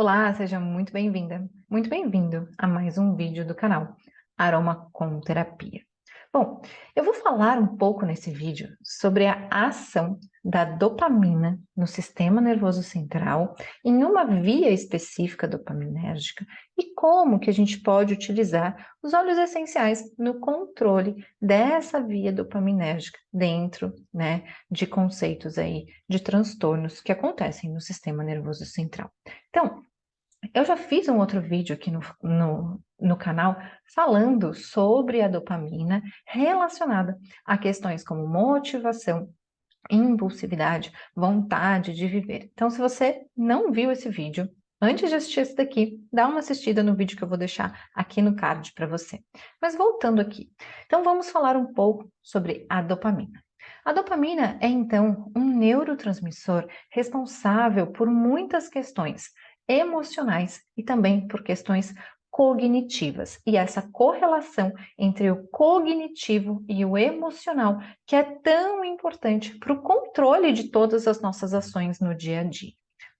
Olá, seja muito bem-vinda, muito bem-vindo a mais um vídeo do canal Aroma com Terapia. Bom, eu vou falar um pouco nesse vídeo sobre a ação da dopamina no sistema nervoso central em uma via específica dopaminérgica e como que a gente pode utilizar os óleos essenciais no controle dessa via dopaminérgica dentro, de conceitos aí de transtornos que acontecem no sistema nervoso central. Então, eu já fiz um outro vídeo aqui no canal falando sobre a dopamina relacionada a questões como motivação, impulsividade, vontade de viver. Então, se você não viu esse vídeo, antes de assistir esse daqui, dá uma assistida no vídeo que eu vou deixar aqui no card para você. Mas voltando aqui, então vamos falar um pouco sobre a dopamina. A dopamina é, então, um neurotransmissor responsável por muitas questões emocionais e também por questões cognitivas. E essa correlação entre o cognitivo e o emocional, que é tão importante para o controle de todas as nossas ações no dia a dia.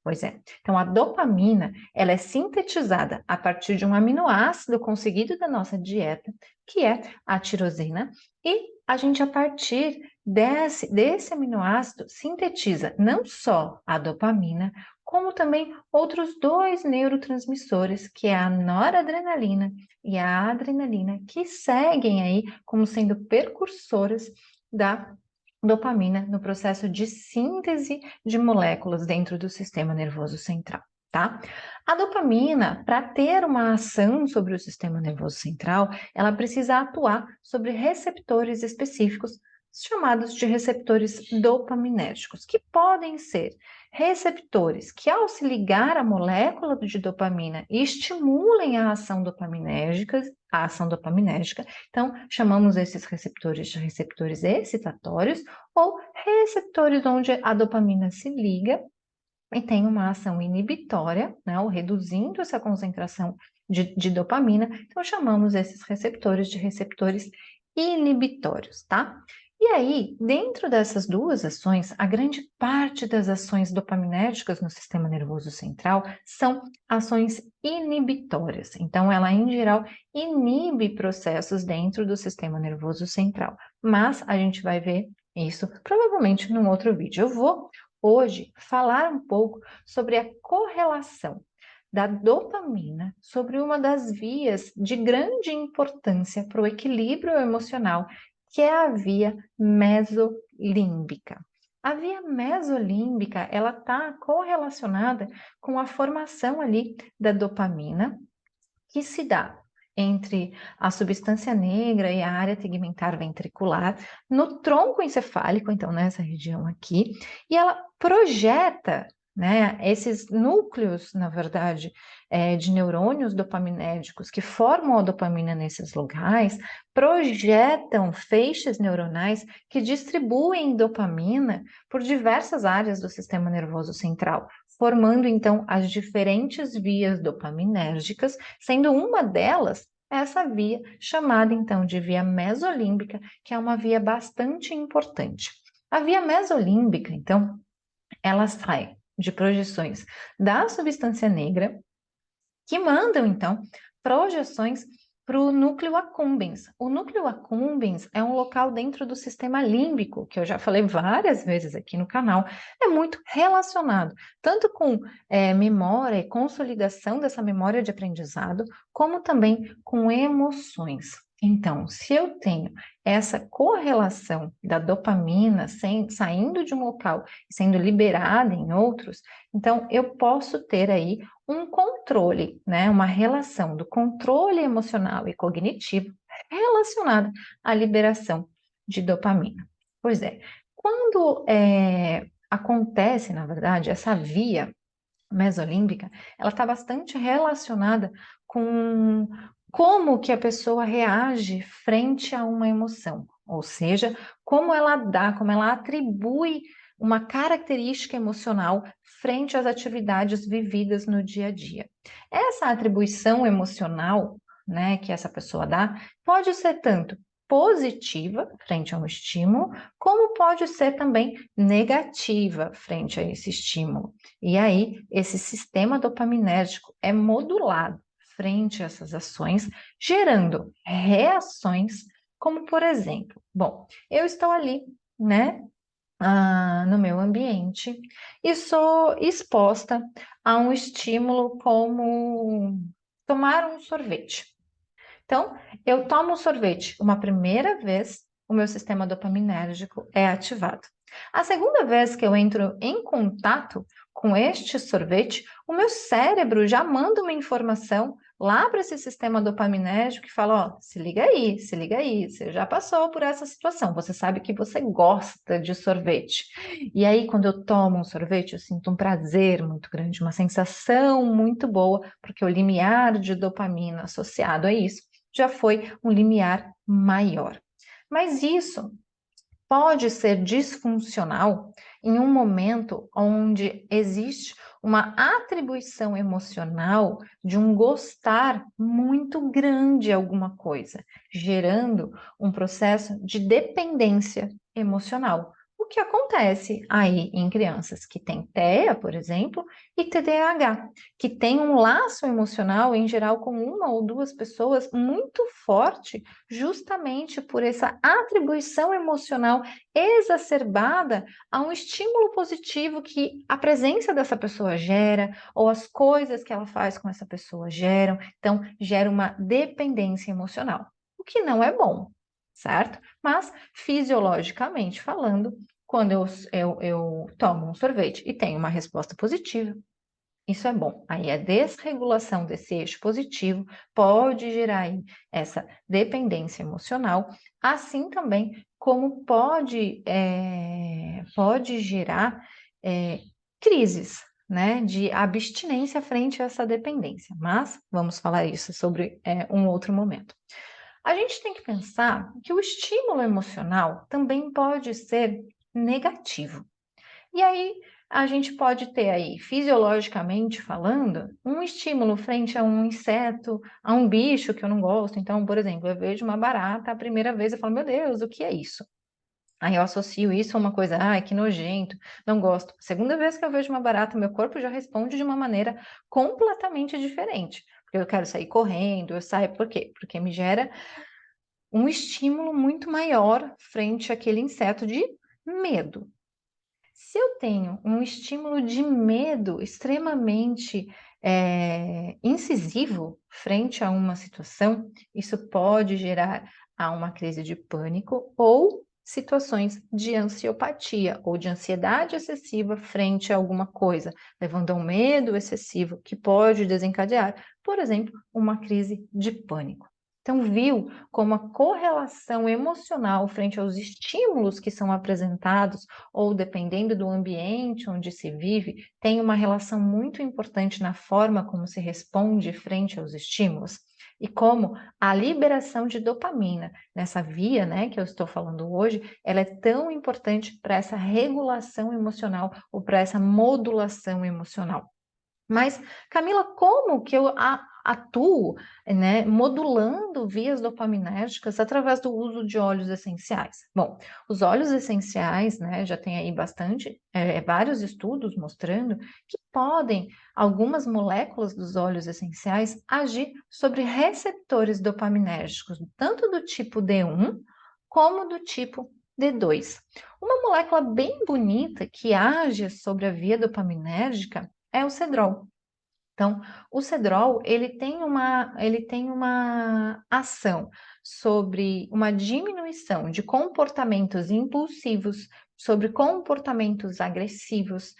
Pois é. Então, a dopamina, ela é sintetizada a partir de um aminoácido conseguido da nossa dieta, que é a tirosina, e a gente, a partir desse aminoácido, sintetiza não só a dopamina, como também outros dois neurotransmissores, que é a noradrenalina e a adrenalina, que seguem aí como sendo percursoras da dopamina no processo de síntese de moléculas dentro do sistema nervoso central, tá? A dopamina, para ter uma ação sobre o sistema nervoso central, ela precisa atuar sobre receptores específicos, chamados de receptores dopaminérgicos, que podem ser receptores que, ao se ligar à molécula de dopamina, estimulem a ação dopaminérgica, então chamamos esses receptores de receptores excitatórios ou receptores onde a dopamina se liga e tem uma ação inibitória, ou reduzindo essa concentração de dopamina, então chamamos esses receptores de receptores inibitórios, tá? E aí, dentro dessas duas ações, a grande parte das ações dopaminérgicas no sistema nervoso central são ações inibitórias. Então, ela, em geral, inibe processos dentro do sistema nervoso central. Mas a gente vai ver isso provavelmente num outro vídeo. Eu vou hoje falar um pouco sobre a correlação da dopamina sobre uma das vias de grande importância para o equilíbrio emocional, que é a via mesolímbica. A via mesolímbica, ela está correlacionada com a formação ali da dopamina, que se dá entre a substância negra e a área tegmentar ventricular, no tronco encefálico, então nessa região aqui, e ela projeta, esses núcleos, na verdade, de neurônios dopaminérgicos que formam a dopamina nesses locais, projetam feixes neuronais que distribuem dopamina por diversas áreas do sistema nervoso central, formando então as diferentes vias dopaminérgicas, sendo uma delas essa via chamada então de via mesolímbica, que é uma via bastante importante. A via mesolímbica, então, ela sai de projeções da substância negra, que mandam então projeções para o núcleo accumbens. O núcleo accumbens é um local dentro do sistema límbico, que eu já falei várias vezes aqui no canal, é muito relacionado, tanto com memória e consolidação dessa memória de aprendizado, como também com emoções. Então, se eu tenho essa correlação da dopamina saindo de um local e sendo liberada em outros, então eu posso ter aí um controle, uma relação do controle emocional e cognitivo relacionado à liberação de dopamina. Pois é, quando acontece, na verdade, essa via mesolímbica, ela está bastante relacionada com como que a pessoa reage frente a uma emoção, ou seja, como ela atribui uma característica emocional frente às atividades vividas no dia a dia. Essa atribuição emocional, que essa pessoa dá, pode ser tanto positiva frente a um estímulo, como pode ser também negativa frente a esse estímulo. E aí, esse sistema dopaminérgico é modulado frente a essas ações, gerando reações, como por exemplo, bom, eu estou ali, né, no meu ambiente e sou exposta a um estímulo como tomar um sorvete. Então, eu tomo um sorvete uma primeira vez, o meu sistema dopaminérgico é ativado. A segunda vez que eu entro em contato com este sorvete, o meu cérebro já manda uma informação lá para esse sistema dopaminérgico que fala, ó, se liga aí, você já passou por essa situação, você sabe que você gosta de sorvete. E aí, quando eu tomo um sorvete, eu sinto um prazer muito grande, uma sensação muito boa, porque o limiar de dopamina associado a isso já foi um limiar maior. Mas isso pode ser disfuncional em um momento onde existe uma atribuição emocional de um gostar muito grande a alguma coisa, gerando um processo de dependência emocional. O que acontece aí em crianças que têm TEA, por exemplo, e TDAH, que tem um laço emocional, em geral, com uma ou duas pessoas muito forte, justamente por essa atribuição emocional exacerbada a um estímulo positivo que a presença dessa pessoa gera, ou as coisas que ela faz com essa pessoa geram. Então, gera uma dependência emocional, o que não é bom, certo? Mas, fisiologicamente falando, quando eu tomo um sorvete e tenho uma resposta positiva, isso é bom. Aí a desregulação desse eixo positivo pode gerar aí essa dependência emocional, assim também como pode gerar crises, né, de abstinência frente a essa dependência. Mas vamos falar isso sobre um outro momento. A gente tem que pensar que o estímulo emocional também pode ser negativo. E aí a gente pode ter aí, fisiologicamente falando, um estímulo frente a um inseto, a um bicho que eu não gosto. Então, por exemplo, eu vejo uma barata a primeira vez, eu falo, meu Deus, o que é isso? Aí eu associo isso a uma coisa, ai, que nojento, não gosto. Segunda vez que eu vejo uma barata, meu corpo já responde de uma maneira completamente diferente. Porque eu quero sair correndo, eu saio, por quê? Porque me gera um estímulo muito maior frente àquele inseto de medo. Se eu tenho um estímulo de medo extremamente incisivo frente a uma situação, isso pode gerar a uma crise de pânico ou situações de ansiopatia ou de ansiedade excessiva frente a alguma coisa, levando a um medo excessivo que pode desencadear, por exemplo, uma crise de pânico. Então, viu como a correlação emocional frente aos estímulos que são apresentados ou dependendo do ambiente onde se vive, tem uma relação muito importante na forma como se responde frente aos estímulos e como a liberação de dopamina nessa via, né, que eu estou falando hoje, ela é tão importante para essa regulação emocional ou para essa modulação emocional. Mas, Camila, como que eu atuo, né, modulando vias dopaminérgicas através do uso de óleos essenciais? Bom, os óleos essenciais, né, já tem aí vários estudos mostrando que podem, algumas moléculas dos óleos essenciais, agir sobre receptores dopaminérgicos, tanto do tipo D1 como do tipo D2. Uma molécula bem bonita que age sobre a via dopaminérgica é o cedrol. Então, o cedrol, ele tem uma ação sobre uma diminuição de comportamentos impulsivos, sobre comportamentos agressivos,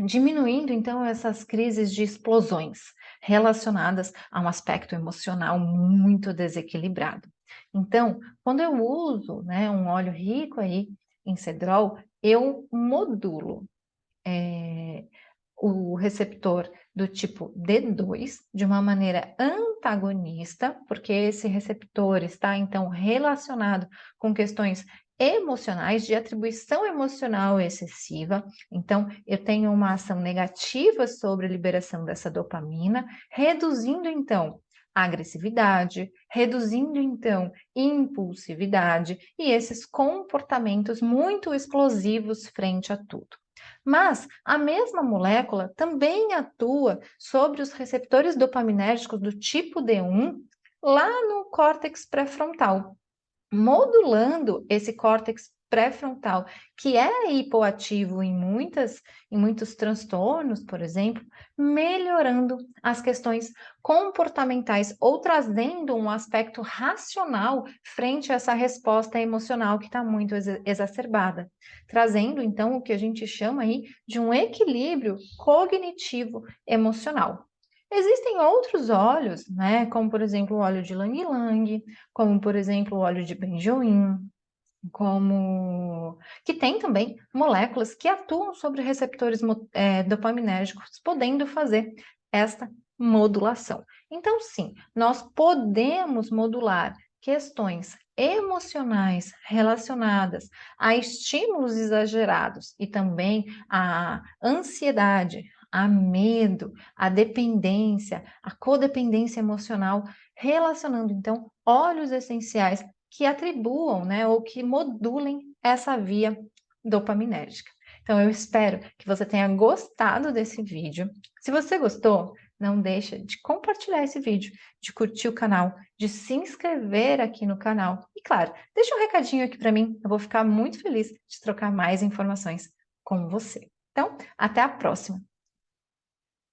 diminuindo, então, essas crises de explosões relacionadas a um aspecto emocional muito desequilibrado. Então, quando eu uso, né, um óleo rico aí em cedrol, eu modulo o receptor do tipo D2 de uma maneira antagonista, porque esse receptor está então relacionado com questões emocionais, de atribuição emocional excessiva. Então, eu tenho uma ação negativa sobre a liberação dessa dopamina, reduzindo então agressividade, reduzindo então impulsividade e esses comportamentos muito explosivos frente a tudo. Mas a mesma molécula também atua sobre os receptores dopaminérgicos do tipo D1 lá no córtex pré-frontal, modulando esse córtex pré-frontal, que é hipoativo em muitos transtornos, por exemplo, melhorando as questões comportamentais ou trazendo um aspecto racional frente a essa resposta emocional que está muito exacerbada, trazendo então o que a gente chama aí de um equilíbrio cognitivo emocional. Existem outros óleos, né, como por exemplo o óleo de ylang-ylang, como por exemplo o óleo de benjoim, como que tem também moléculas que atuam sobre receptores dopaminérgicos, podendo fazer esta modulação. Então, sim, nós podemos modular questões emocionais relacionadas a estímulos exagerados e também a ansiedade, a medo, a dependência, a codependência emocional, relacionando então óleos essenciais que atribuam, né, ou que modulem essa via dopaminérgica. Então, eu espero que você tenha gostado desse vídeo. Se você gostou, não deixa de compartilhar esse vídeo, de curtir o canal, de se inscrever aqui no canal. E, claro, deixa um recadinho aqui para mim. Eu vou ficar muito feliz de trocar mais informações com você. Então, até a próxima!